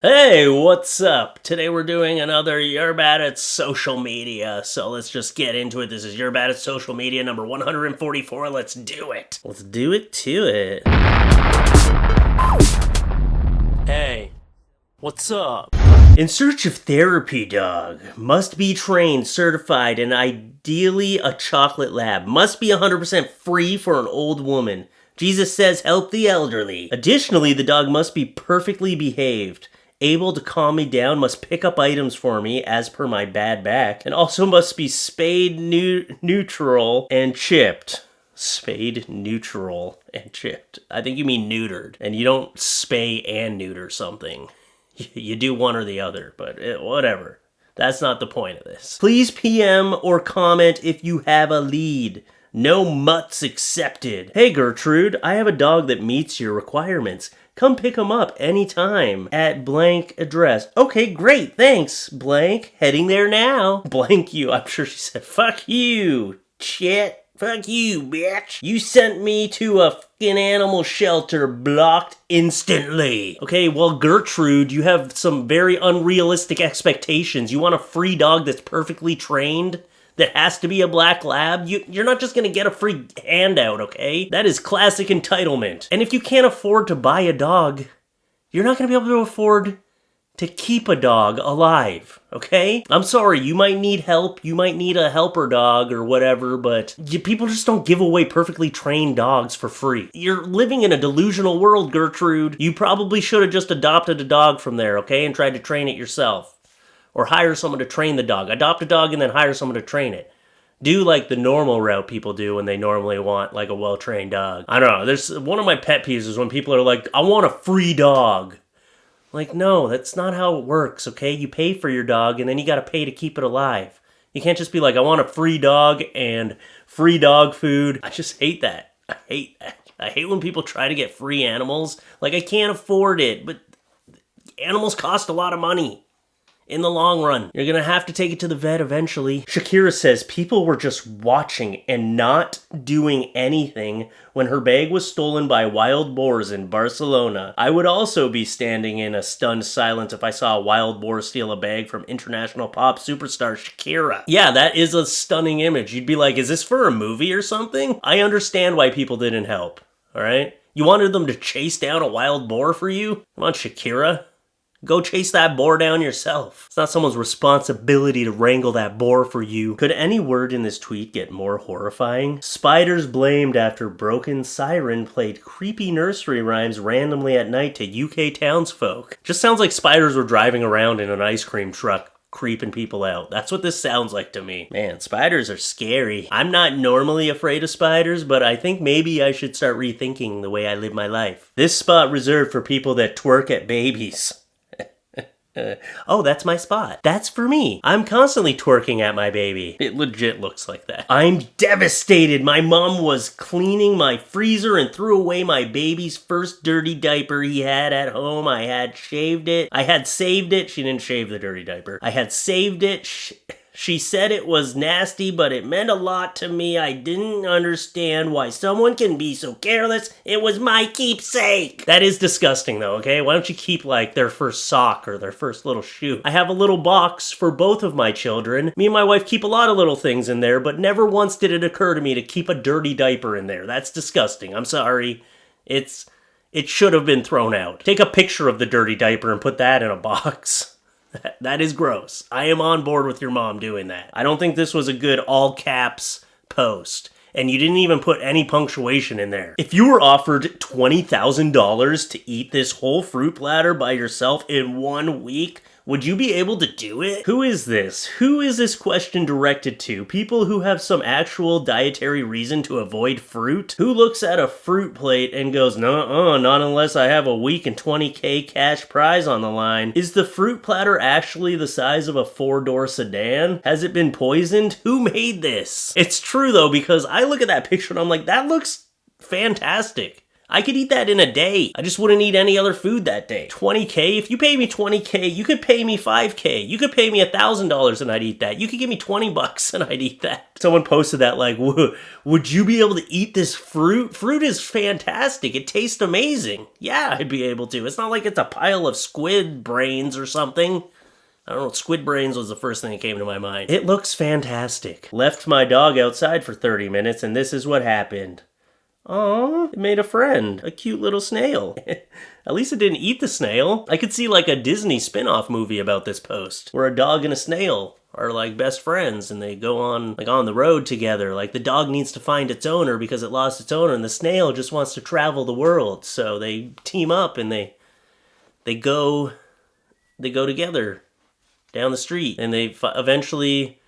Hey, what's up? Today we're doing another You're Bad at Social Media, so let's just get into it. This is You're Bad at Social Media number 144. Let's do it. Let's do it to it. Hey, what's up? In search of therapy dog. Must be trained, certified, and ideally a chocolate lab. Must be 100% free for an old woman. Jesus says help the elderly. Additionally, the dog must be perfectly behaved. Able to calm me down, must pick up items for me as per my bad back, and also must be spayed, neutral, and chipped. Spayed, neutral, and chipped. I think you mean neutered, and you don't spay and neuter something. You do one or the other, but whatever. That's not the point of this. Please PM or comment if you have a lead. No mutts accepted. Hey Gertrude, I have a dog that meets your requirements. Come pick him up anytime at blank address. Okay, great, thanks, blank. Heading there now. Blank you. I'm sure she said, fuck you, shit. Fuck you, bitch. You sent me to a fucking animal shelter, blocked instantly. Okay, well, Gertrude, you have some very unrealistic expectations. You want a free dog that's perfectly trained? That has to be a black lab? You're not just gonna get a free handout, okay? That is classic entitlement. And if you can't afford to buy a dog, you're not gonna be able to afford to keep a dog alive, okay? I'm sorry, you might need help, you might need a helper dog or whatever, but people just don't give away perfectly trained dogs for free. You're living in a delusional world, Gertrude. You probably should have just adopted a dog from there, okay? And tried to train it yourself. Or hire someone to train the dog. Adopt a dog and then hire someone to train it. Do like the normal route people do when they normally want like a well-trained dog. I don't know. There's one of my pet peeves is when people are like, I want a free dog. Like, no, that's not how it works, okay? You pay for your dog and then you gotta pay to keep it alive. You can't just be like, I want a free dog and free dog food. I just hate that. I hate that. I hate when people try to get free animals. Like, I can't afford it, but animals cost a lot of money. In the long run, you're gonna have to take it to the vet eventually. Shakira says people were just watching and not doing anything when her bag was stolen by wild boars in Barcelona. I would also be standing in a stunned silence if I saw a wild boar steal a bag from international pop superstar Shakira. Yeah, that is a stunning image. You'd be like, is this for a movie or something? I understand why people didn't help, all right? You wanted them to chase down a wild boar for you? Come on, Shakira. Go chase that boar down yourself. It's not someone's responsibility to wrangle that boar for you. Could any word in this tweet get more horrifying? Spiders blamed after broken siren played creepy nursery rhymes randomly at night to UK townsfolk. Just sounds like spiders were driving around in an ice cream truck, creeping people out. That's what this sounds like to me. Man, spiders are scary. I'm not normally afraid of spiders, but I think maybe I should start rethinking the way I live my life. This spot reserved for people that twerk at babies. Oh, that's my spot. That's for me. I'm constantly twerking at my baby. It legit looks like that. I'm devastated. My mom was cleaning my freezer and threw away my baby's first dirty diaper he had at home. I had saved it. She didn't shave the dirty diaper. I had saved it. She said it was nasty, but it meant a lot to me. I didn't understand why someone can be so careless. It was my keepsake. That is disgusting though, okay? Why don't you keep like their first sock or their first little shoe? I have a little box for both of my children. Me and my wife keep a lot of little things in there, but never once did it occur to me to keep a dirty diaper in there. That's disgusting. I'm sorry. It should have been thrown out. Take a picture of the dirty diaper and put that in a box. That is gross. I am on board with your mom doing that. I don't think this was a good all caps post. And you didn't even put any punctuation in there. If you were offered $20,000 to eat this whole fruit platter by yourself in 1 week, would you be able to do it? Who is this? Who is this question directed to? People who have some actual dietary reason to avoid fruit? Who looks at a fruit plate and goes, "Nuh-uh, not unless I have a week and $20K cash prize on the line"? Is the fruit platter actually the size of a 4-door sedan? Has it been poisoned? Who made this? It's true though, because I look at that picture and I'm like, that looks fantastic. I could eat that in a day. I just wouldn't eat any other food that day. 20K? If you pay me 20K, you could pay me 5K. You could pay me $1,000 and I'd eat that. You could give me 20 bucks and I'd eat that. Someone posted that like, would you be able to eat this fruit? Fruit is fantastic. It tastes amazing. Yeah, I'd be able to. It's not like it's a pile of squid brains or something. I don't know, squid brains was the first thing that came to my mind. It looks fantastic. Left my dog outside for 30 minutes and this is what happened. Aw, it made a friend. A cute little snail. At least it didn't eat the snail. I could see like a Disney spin-off movie about this post, where a dog and a snail are like best friends and they go on like on the road together. Like the dog needs to find its owner because it lost its owner and the snail just wants to travel the world. So they team up and they go together down the street and they eventually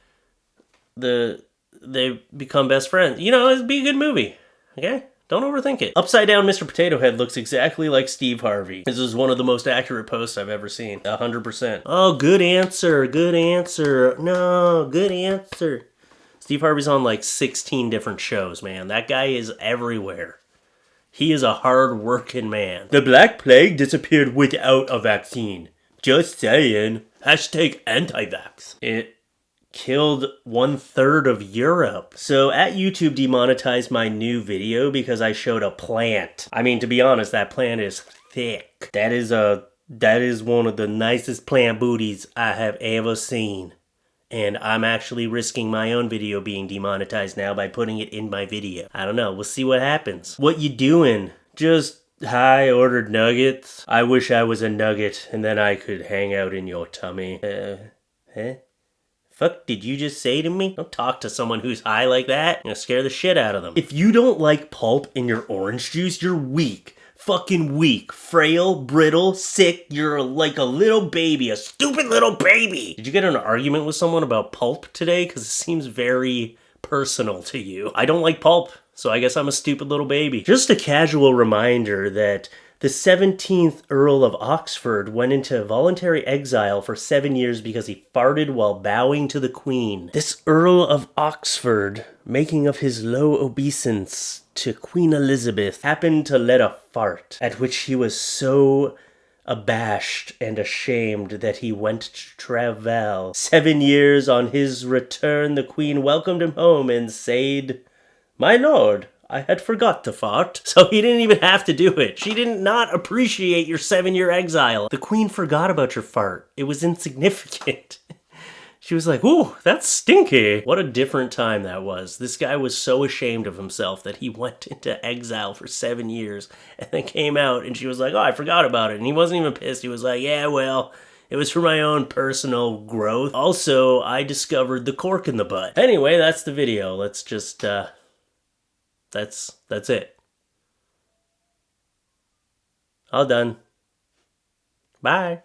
they become best friends. You know, it'd be a good movie. Okay? Don't overthink it. Upside down Mr. Potato Head looks exactly like Steve Harvey. This is one of the most accurate posts I've ever seen. 100%. Oh, good answer. Good answer. No, good answer. Steve Harvey's on like 16 different shows, man. That guy is everywhere. He is a hard-working man. The Black Plague disappeared without a vaccine. Just saying. Hashtag anti-vax. It killed 1/3 of Europe. So at YouTube demonetized my new video because I showed a plant. I mean, to be honest, that plant is thick. That is one of the nicest plant booties I have ever seen. And I'm actually risking my own video being demonetized now by putting it in my video. I don't know, we'll see what happens. What you doing? Just, hi, ordered nuggets. I wish I was a nugget and then I could hang out in your tummy. Huh? Fuck did you just say to me? Don't talk to someone who's high like that. You're gonna scare the shit out of them. If you don't like pulp in your orange juice, you're weak. Fucking weak. Frail, brittle, sick. You're like a little baby. A stupid little baby. Did you get in an argument with someone about pulp today? Because it seems very personal to you. I don't like pulp, so I guess I'm a stupid little baby. Just a casual reminder that the 17th Earl of Oxford went into voluntary exile for 7 years because he farted while bowing to the Queen. This Earl of Oxford, making of his low obeisance to Queen Elizabeth, happened to let a fart, at which he was so abashed and ashamed that he went to travel. 7 years on his return, the Queen welcomed him home and said, "My lord, I had forgot to fart." So he didn't even have to do it. She did not appreciate your 7-year exile. The Queen forgot about your fart. It was insignificant. She was like, ooh, that's stinky. What a different time that was. This guy was so ashamed of himself that he went into exile for 7 years and then came out and she was like, oh, I forgot about it. And he wasn't even pissed. He was like, yeah, well, it was for my own personal growth. Also, I discovered the cork in the butt. Anyway, that's the video. Let's just, That's it. All done. Bye.